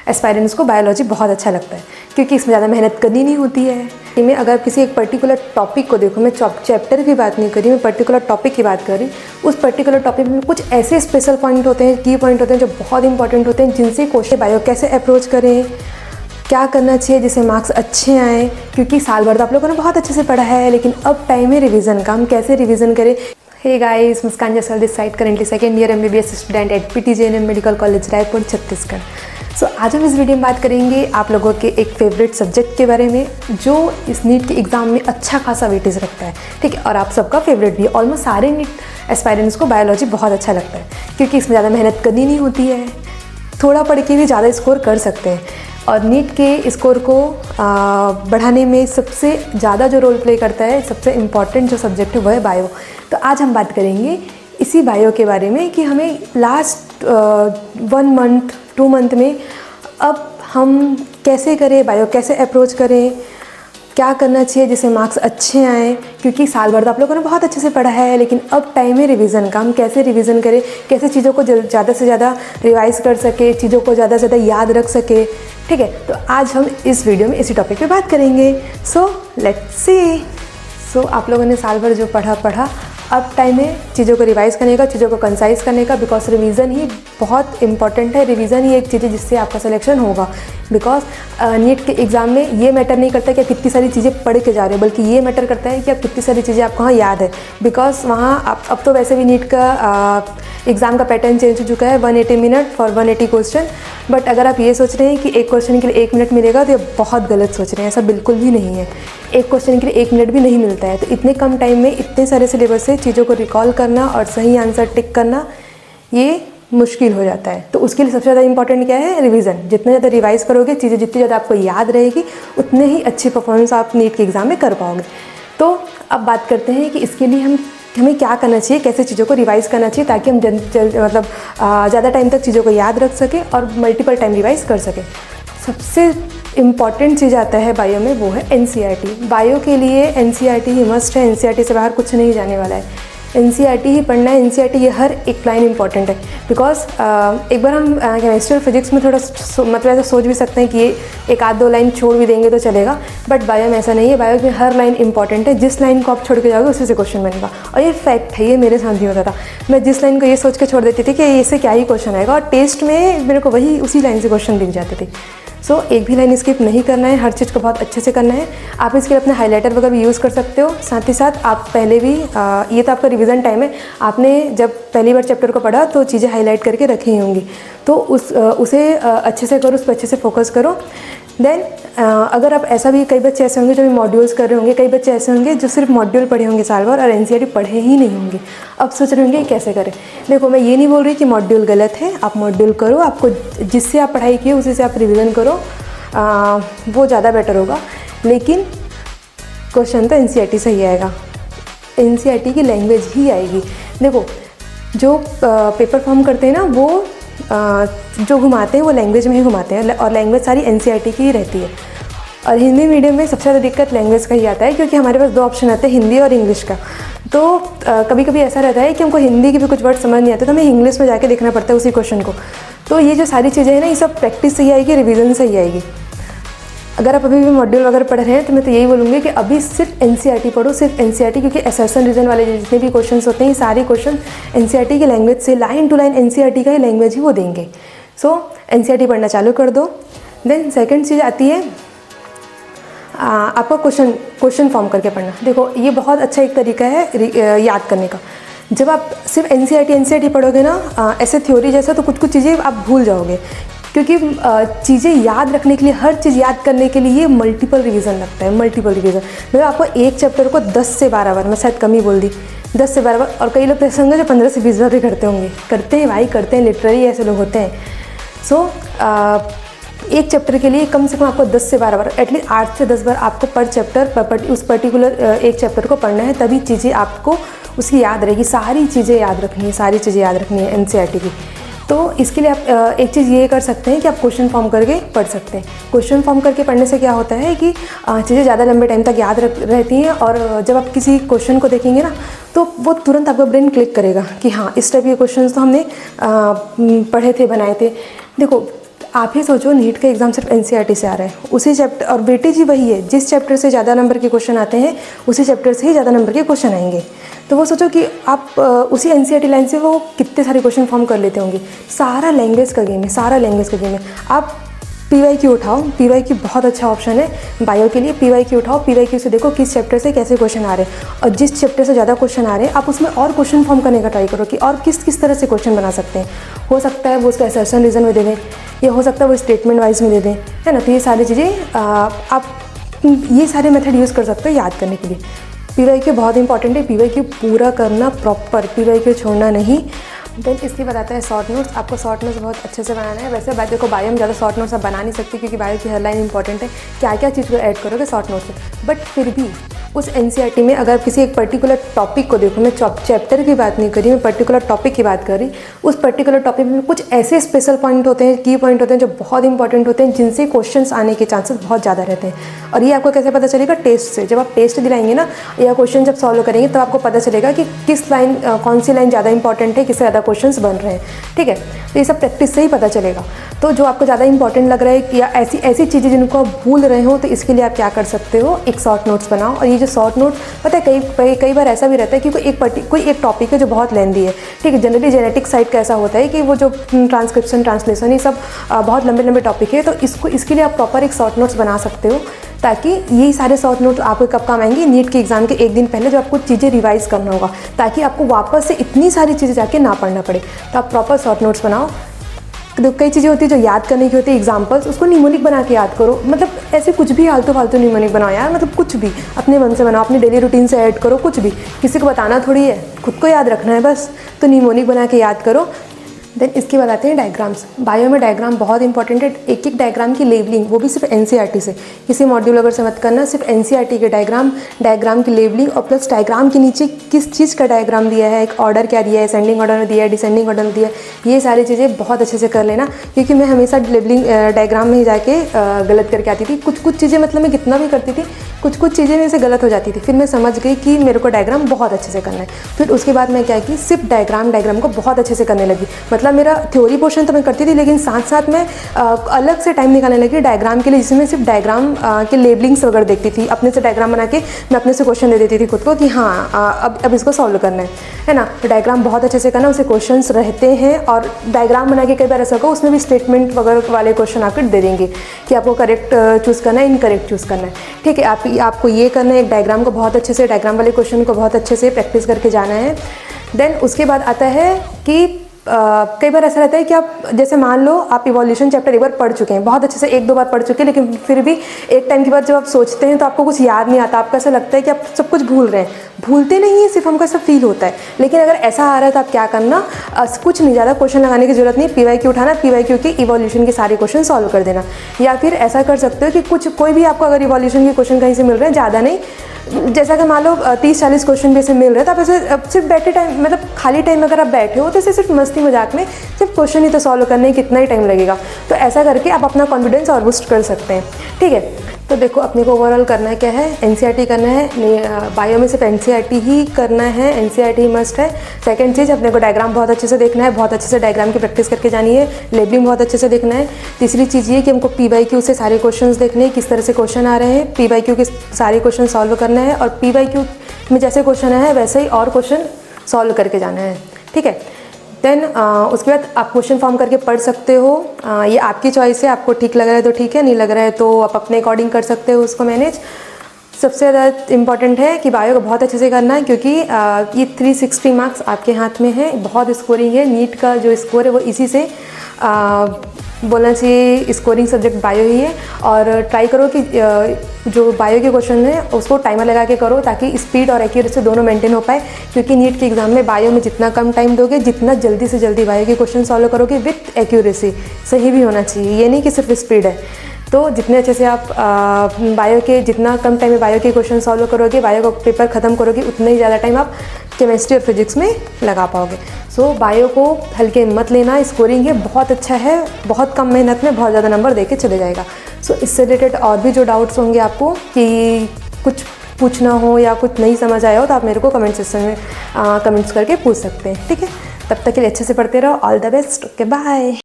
Aspirants को biology बहुत अच्छा लगता है क्योंकि इसमें ज़्यादा मेहनत करनी नहीं होती है। मैं अगर किसी एक पर्टिकुलर टॉपिक को देखूँ, मैं चैप्टर की बात नहीं कर रही, मैं पर्टिकुलर टॉपिक की बात कर रही। उस पर्टिकुलर टॉपिक में कुछ ऐसे स्पेशल पॉइंट होते हैं, की पॉइंट होते हैं जो बहुत इंपॉर्टेंट होते हैं, जिनसे क्वेश्चन बायो कैसे अप्रोच करें, क्या करना चाहिए जिससे मार्क्स अच्छे आएँ। क्योंकि साल भर तो आप लोगों ने बहुत अच्छे से पढ़ा है, लेकिन अब टाइम है रिवीजन का। हम कैसे रिवीजन करें। Hey guys, Muskan Jaiswal this side, currently second year MBBS student at PTJNM medical college Raipur Chhattisgarh. So आज हम इस वीडियो में बात करेंगे आप लोगों के एक फेवरेट सब्जेक्ट के बारे में जो इस नीट के एग्ज़ाम में अच्छा खासा वेटेज रखता है, ठीक है। और आप सबका फेवरेट भी है। ऑलमोस्ट सारे नीट एस्पायरेंट्स को बायोलॉजी बहुत अच्छा लगता है क्योंकि इसमें ज़्यादा मेहनत करनी नहीं होती है, थोड़ा पढ़ के भी ज़्यादा स्कोर कर सकते हैं। और नीट के स्कोर को बढ़ाने में सबसे ज़्यादा जो रोल प्ले करता है, सबसे इम्पॉर्टेंट जो सब्जेक्ट है वो है बायो। तो आज हम बात करेंगे इसी बायो के बारे में कि हमें लास्ट 1 मंथ 2 मंथ में अब हम कैसे करें, बायो कैसे अप्रोच करें, क्या करना चाहिए जिससे मार्क्स अच्छे आएँ। क्योंकि साल भर तो आप लोगों ने बहुत अच्छे से पढ़ा है, लेकिन अब टाइम है रिवीजन का। हम कैसे रिवीजन करें, कैसे चीज़ों को ज़्यादा से ज़्यादा रिवाइज कर सके, चीज़ों को ज़्यादा से ज़्यादा याद रख सके, ठीक है। तो आज हम इस वीडियो में इसी टॉपिक पे बात करेंगे। So let's see. आप लोगों ने साल भर जो पढ़ा, अब टाइम है चीज़ों को रिवाइज़ करने का, चीज़ों को कंसाइज करने का। बिकॉज रिवीजन ही बहुत इंपॉर्टेंट है। रिवीजन ही एक चीज़ है जिससे आपका सिलेक्शन होगा। बिकॉज नीट के एग्ज़ाम में ये मैटर नहीं करता कि आप कितनी सारी चीज़ें पढ़ के जा रहे हो, बल्कि ये मैटर करता है कि आप कितनी सारी चीज़ें आपको वहाँ याद है। बिकॉज वहाँ आप अब तो वैसे भी नीट का एग्ज़ाम का पैटर्न चेंज हो चुका है, 180 मिनट फॉर 180 क्वेश्चन। बट अगर आप ये सोच रहे हैं कि एक क्वेश्चन के लिए 1 मिनट मिलेगा, तो ये बहुत गलत सोच रहे हैं। ऐसा बिल्कुल भी नहीं है। एक क्वेश्चन के लिए 1 मिनट भी नहीं मिलता है। तो इतने कम टाइम में इतने सारे सिलेबस से चीज़ों को रिकॉल करना और सही आंसर टिक करना, ये मुश्किल हो जाता है। तो उसके लिए सबसे ज़्यादा इंपॉर्टेंट क्या है? रिवीजन। जितने ज़्यादा रिवाइज़ करोगे, चीज़ें जितनी ज़्यादा आपको याद रहेगी, उतने ही अच्छी परफॉर्मेंस आप नीट के एग्ज़ाम में कर पाओगे। तो अब बात करते हैं कि इसके लिए हमें क्या करना चाहिए, कैसे चीज़ों को रिवाइज़ करना चाहिए ताकि हम ज़्यादा टाइम तक चीज़ों को याद रख सकें और मल्टीपल टाइम रिवाइज़ कर सकें। सबसे इम्पॉर्टेंट चीज़ आता है बायो में, वो है NCERT। बायो के लिए NCERT ही मस्ट है। NCERT से बाहर कुछ नहीं जाने वाला है। NCERT ही पढ़ना है। NCERT ये हर एक लाइन इंपॉर्टेंट है। बिकॉज एक बार हम केमिस्ट्री और फिजिक्स में थोड़ा मतलब ऐसा सोच भी सकते हैं कि ये 1-2 लाइन छोड़ भी देंगे तो चलेगा, बट बायो में ऐसा नहीं है। बायो में हर लाइन इंपॉर्टेंट है। जिस लाइन को आप छोड़ के जाओगे उसी से क्वेश्चन बनेगा। और ये फैक्ट है, ये मेरे साथ भी होता था। मैं जिस लाइन को ये सोच के छोड़ देती थी कि इससे क्या ही क्वेश्चन आएगा, और टेस्ट में मेरे को वही उसी लाइन से क्वेश्चन दिख जाते थे। एक भी लाइन स्किप नहीं करना है, हर चीज़ को बहुत अच्छे से करना है। आप इसके लिए अपने हाइलाइटर वगैरह भी यूज़ कर सकते हो। साथ ही साथ आप पहले भी ये तो आपका रिवीजन टाइम है, आपने जब पहली बार चैप्टर को पढ़ा तो चीज़ें हाईलाइट करके रखी ही होंगी, तो उसे अच्छे से करो, उस पर अच्छे से फोकस करो। देन अगर आप ऐसा भी, कई बच्चे ऐसे होंगे जो भी मॉड्यूल्स कर रहे होंगे, कई बच्चे ऐसे होंगे जो सिर्फ मॉड्यूल पढ़े होंगे साल भर और NCERT पढ़े ही नहीं होंगे। अब सोच रहे होंगे कैसे करें। देखो, मैं ये नहीं बोल रही कि मॉड्यूल गलत है। आप मॉड्यूल करो, आपको जिससे आप पढ़ाई की उसी से आप रिवीजन करो, वो ज़्यादा बेटर होगा। लेकिन क्वेश्चन तो NCERT से ही आएगा। NCERT की लैंग्वेज ही आएगी। देखो, जो पेपर फॉर्म करते हैं ना, वो जो घुमाते हैं वो लैंग्वेज में ही घुमाते हैं, और लैंग्वेज सारी NCERT की ही रहती है। और हिंदी मीडियम में सबसे ज़्यादा दिक्कत लैंग्वेज का ही आता है, क्योंकि हमारे पास 2 ऑप्शन आते हैं, हिंदी और इंग्लिश का। तो कभी कभी ऐसा रहता है कि हमको हिंदी के भी कुछ वर्ड समझ नहीं आते, तो हमें इंग्लिश में जाके देखना पड़ता है उसी क्वेश्चन को। तो ये जो सारी चीज़ें हैं ना, ये सब प्रैक्टिस से ही आएगी, रिवीजन से ही आएगी। अगर आप अभी भी मॉड्यूल वगैरह पढ़ रहे हैं तो मैं तो यही बोलूँगी कि अभी सिर्फ NCERT पढ़ो, सिर्फ NCERT। क्योंकि असर्शन रीजन वाले जितने भी क्वेश्चंस होते हैं, ये सारे क्वेश्चन NCERT की लैंग्वेज से, लाइन टू लाइन NCERT का ही लैंग्वेज ही वो देंगे। NCERT पढ़ना चालू कर दो। देन सेकंड चीज़ आती है आपका क्वेश्चन फॉर्म करके पढ़ना। देखो, ये बहुत अच्छा एक तरीका है याद करने का। जब आप सिर्फ NCERT पढ़ोगे ना, ऐसे थ्योरी जैसा, तो कुछ चीज़ें आप भूल जाओगे। क्योंकि चीज़ें याद रखने के लिए, हर चीज़ याद करने के लिए मल्टीपल रिवीजन लगता है। मल्टीपल रिवीजन मतलब आपको एक चैप्टर को 10 से 12 बार, मैं शायद कम ही बोल दी, 10 से 12 बार। और कई लोग ऐसे होंगे जो 15 से 20 बार भी करते होंगे। करते हैं भाई, करते हैं, लिटरली ऐसे लोग होते हैं। एक चैप्टर के लिए कम से कम आपको 10 से 12 बार, एटलीस्ट 8 से 10 बार आपको पर चैप्टर, उस पर्टिकुलर एक चैप्टर को पढ़ना है। तभी चीज़ें आपको उसकी याद रहेगी। सारी चीज़ें याद रखनी है, सारी चीज़ें याद रखनी है NCERT की। तो इसके लिए आप एक चीज़ ये कर सकते हैं कि आप क्वेश्चन फॉर्म करके पढ़ सकते हैं। क्वेश्चन फॉर्म करके पढ़ने से क्या होता है कि चीज़ें ज़्यादा लंबे टाइम तक याद रहती हैं, और जब आप किसी क्वेश्चन को देखेंगे ना, तो वो तुरंत आपका ब्रेन क्लिक करेगा कि हाँ, इस टाइप के क्वेश्चन तो हमने पढ़े थे, बनाए थे। देखो, आप ही सोचो, नीट का एग्ज़ाम सिर्फ एनसीईआरटी से आ रहा है, उसी चैप्टर, और वेटेज ही वही है, जिस चैप्टर से ज़्यादा नंबर के क्वेश्चन आते हैं उसी चैप्टर से ही ज़्यादा नंबर के क्वेश्चन आएंगे। तो वो सोचो कि आप उसी एनसीईआरटी लाइन से वो कितने सारे क्वेश्चन फॉर्म कर लेते होंगे। सारा लैंग्वेज का गेम है, सारा लैंग्वेज का गेम है। आप पीवाईक्यू उठाओ, पीवाईक्यू बहुत अच्छा ऑप्शन है बायो के लिए। पीवाईक्यू उठाओ, पीवाईक्यू से देखो किस चैप्टर से कैसे क्वेश्चन आ रहे हैं, और जिस चैप्टर से ज़्यादा क्वेश्चन आ रहे हैं आप उसमें और क्वेश्चन फॉर्म करने का ट्राई करो कि और किस किस तरह से क्वेश्चन बना सकते हैं। हो सकता है वो उसका असर्शन रीज़न में दे दें, या हो सकता है वो स्टेटमेंट वाइज में दे दें, है ना। तो ये सारी चीज़ें आप ये सारे मेथड यूज़ कर सकते हो याद करने के लिए। पीवाईक्यू बहुत इंपॉर्टेंट है, पीवाईक्यू पूरा करना प्रॉपर, पीवाईक्यू छोड़ना नहीं। देन इसके बाद आता है शॉर्ट नोट्स। आपको शॉर्ट नोट्स बहुत अच्छे से बनाना है। वैसे बात देखो, बायो में ज़्यादा शॉर्ट नोट्स आप बना नहीं सकती क्योंकि बायो की हर लाइन इंपॉर्टेंट है, क्या क्या चीज़ को ऐड करोगे शॉर्ट नोट्स में। बट फिर भी उस एनसीईआरटी में अगर किसी एक पर्टिकुलर टॉपिक को देखो, मैं चैप्टर की बात नहीं कर रही, मैं पर्टिकुलर टॉपिक की बात कर रही, उस पर्टिकुलर टॉपिक में कुछ ऐसे स्पेशल पॉइंट होते हैं, की पॉइंट होते हैं जो बहुत इंपॉर्टेंट होते हैं, जिनसे क्वेश्चंस आने के चांसेस बहुत ज़्यादा रहते हैं। और ये आपको कैसे पता चलेगा? टेस्ट से। जब आप टेस्ट दिलाएंगे ना या क्वेश्चन जब सॉल्व करेंगे तब आपको पता चलेगा कि किस लाइन, कौन सी लाइन ज़्यादा इंपॉर्टेंट है, किससे ज़्यादा क्वेश्चन बन रहे हैं। ठीक है, तो ये सब प्रैक्टिस से ही पता चलेगा। तो जो आपको ज़्यादा इंपॉर्टेंट लग रहा है या ऐसी ऐसी चीज़ें जिनको आप भूल रहे हो, तो इसके लिए आप क्या कर सकते हो, एक शॉर्ट नोट्स बनाओ। और ये जो शॉर्ट नोट, पता है कई बार ऐसा भी रहता है कि कोई एक टॉपिक है जो बहुत लेंदी है। ठीक है, जनरली जेनेटिक साइड का ऐसा होता है कि वो जो ट्रांसक्रिप्शन, ट्रांसलेशन, ये सब बहुत लंबे लंबे टॉपिक है। तो इसके लिए आप प्रॉपर एक शॉर्ट नोट्स बना सकते हो, ताकि यही सारे शॉर्ट नोट आपको कब काम आएंगे? नीट के एग्जाम के एक दिन पहले, जब आपको चीज़ें रिवाइज करना होगा, ताकि आपको वापस से इतनी सारी चीज़ें जाके ना पढ़ना पड़े। तो आप प्रॉपर शॉर्ट नोट्स बनाओ। तो कई चीज़ें होती है जो याद करने की होती है, एग्जाम्पल्स, उसको निमोनिक बना के याद करो। मतलब ऐसे कुछ भी आलतू फालतू निमोनिक बनाओ यार, मतलब कुछ भी अपने मन से बनाओ, अपनी डेली रूटीन से ऐड करो, कुछ भी, किसी को बताना थोड़ी है, खुद को याद रखना है बस। तो निमोनिक बना के याद करो। देन इसके बाद आते हैं डायग्राम्स। बायो में डायग्राम बहुत इंपॉर्टेंट है। एक एक डायग्राम की लेबलिंग, वो भी सिर्फ एनसीईआरटी से, किसी मॉड्यूल वगैरह से मत करना, सिर्फ एनसीईआरटी के डायग्राम की लेबलिंग, और प्लस डायग्राम के नीचे किस चीज़ का डायग्राम दिया है, एक ऑर्डर क्या दिया है, असेंडिंग ऑर्डर में दिया है, डिसेंडिंग ऑर्डर में दिया है, ये सारी चीज़ें बहुत अच्छे से कर लेना। क्योंकि मैं हमेशा लेबलिंग डायग्राम में ही जाके गलत करके आती थी। कुछ चीज़ें, मतलब मैं कितना भी करती थी, कुछ चीज़ें मेरे से गलत हो जाती थी। फिर मैं समझ गई कि मेरे को डायग्राम बहुत अच्छे से करना है। फिर उसके बाद मैं क्या की, सिर्फ डायग्राम को बहुत अच्छे से करने लगी। मतलब मेरा थ्योरी पोर्शन तो मैं करती थी, लेकिन साथ साथ मैं अलग से टाइम निकालने लगी डायग्राम के लिए, जिसमें मैं सिर्फ डायग्राम के लेबलिंग्स वगैरह देखती थी। अपने से डायग्राम बना के मैं अपने से क्वेश्चन दे देती थी खुद को कि हाँ अब इसको सॉल्व करना है ना। तो डायग्राम बहुत अच्छे से करना, उससे क्वेश्चंस रहते हैं। और डायग्राम बना के कई बार ऐसा होगा, उसमें भी स्टेटमेंट वगैरह वाले क्वेश्चन आपको दे देंगे कि आपको करेक्ट चूज़ करना है, इनकरेक्ट चूज़ करना है। ठीक है, आपको ये करना है, एक डायग्राम को बहुत अच्छे से, डायग्राम वाले क्वेश्चन को बहुत अच्छे से प्रैक्टिस करके जाना है। देन उसके बाद आता है कि कई बार ऐसा रहता है कि आप, जैसे मान लो आप इवोल्यूशन चैप्टर एक बार पढ़ चुके हैं, बहुत अच्छे से 1-2 बार पढ़ चुके हैं, लेकिन फिर भी एक टाइम के बाद जब आप सोचते हैं तो आपको कुछ याद नहीं आता। आपको ऐसा लगता है कि आप सब कुछ भूल रहे हैं। भूलते नहीं है, सिर्फ हमको ऐसा फील होता है। लेकिन अगर ऐसा आ रहा है तो आप क्या करना, कुछ नहीं, ज़्यादा क्वेश्चन लगाने की जरूरत नहीं, पीवाईक्यू उठाना, पीवाईक्यू के इवोल्यूशन के सारे क्वेश्चन सॉल्व कर देना। या फिर ऐसा कर सकते हो कि कोई भी आपको अगर इवोल्यूशन के क्वेश्चन कहीं से मिल रहे हैं, ज़्यादा नहीं, जैसा कि मान लो 30-40 क्वेश्चन भी ऐसे मिल रहे हैं, तो आप ऐसे सिर्फ बैठे टाइम, मतलब खाली टाइम में अगर आप बैठे हो तो ऐसे सिर्फ मस्ती मजाक में सिर्फ क्वेश्चन ही तो सॉल्व करने में कितना ही टाइम लगेगा। तो ऐसा करके आप अपना कॉन्फिडेंस और बूस्ट कर सकते हैं। ठीक है, तो देखो अपने को ओवरऑल करना है क्या है, एनसीईआरटी करना है। बायो में सिर्फ एनसीईआरटी ही करना है, एनसीईआरटी ही मस्ट है। सेकंड चीज़, अपने को डायग्राम बहुत अच्छे से देखना है, बहुत अच्छे से डायग्राम की प्रैक्टिस करके जानी है। लेबलिंग बहुत अच्छे से देखना है। तीसरी चीज़ ये कि हमको पीवाईक्यू से सारे क्वेश्चंस देखने हैं, किस तरह से क्वेश्चन आ रहे हैं, पीवाईक्यू के सारे क्वेश्चन सॉल्व करना है, और पीवाईक्यू में जैसे क्वेश्चन है वैसे ही और क्वेश्चन सॉल्व करके जाना है। ठीक है, देन उसके बाद आप क्वेश्चन फॉर्म करके पढ़ सकते हो। ये आपकी चॉइस है, आपको ठीक लग रहा है तो ठीक है, नहीं लग रहा है तो आप अपने अकॉर्डिंग कर सकते हो उसको मैनेज। सबसे ज़्यादा इंपॉर्टेंट है कि बायो को बहुत अच्छे से करना है, क्योंकि ये 360 मार्क्स आपके हाथ में है, बहुत स्कोरिंग है। नीट का जो स्कोर है वो इसी से बोलना चाहिए, स्कोरिंग सब्जेक्ट बायो ही है। और ट्राई करो कि जो बायो के क्वेश्चन है उसको टाइमर लगा के करो, ताकि स्पीड और एक्यूरेसी दोनों मेंटेन हो पाए। क्योंकि नीट के एग्जाम में बायो में जितना कम टाइम दोगे, जितना जल्दी से जल्दी बायो के क्वेश्चन सॉल्व करोगे विथ एक्यूरेसी, सही भी होना चाहिए, ये नहीं कि सिर्फ स्पीड है। तो जितने अच्छे से आप बायो के, जितना कम टाइम में बायो के क्वेश्चन सॉल्व करोगे, बायो का पेपर ख़त्म करोगे, उतना ही ज़्यादा टाइम आप केमिस्ट्री और फिजिक्स में लगा पाओगे। सो बायो को हल्के मत लेना, स्कोरिंग है बहुत अच्छा है, बहुत कम मेहनत में बहुत ज़्यादा नंबर देके चले जाएगा। सो इससे रिलेटेड और भी जो डाउट्स होंगे आपको, कि कुछ पूछना हो या कुछ नहीं समझ आया हो, तो आप मेरे को कमेंट सेक्शन में कमेंट्स करके पूछ सकते हैं। ठीक है, तब तक के लिए अच्छे से पढ़ते रहो। All the best, okay bye.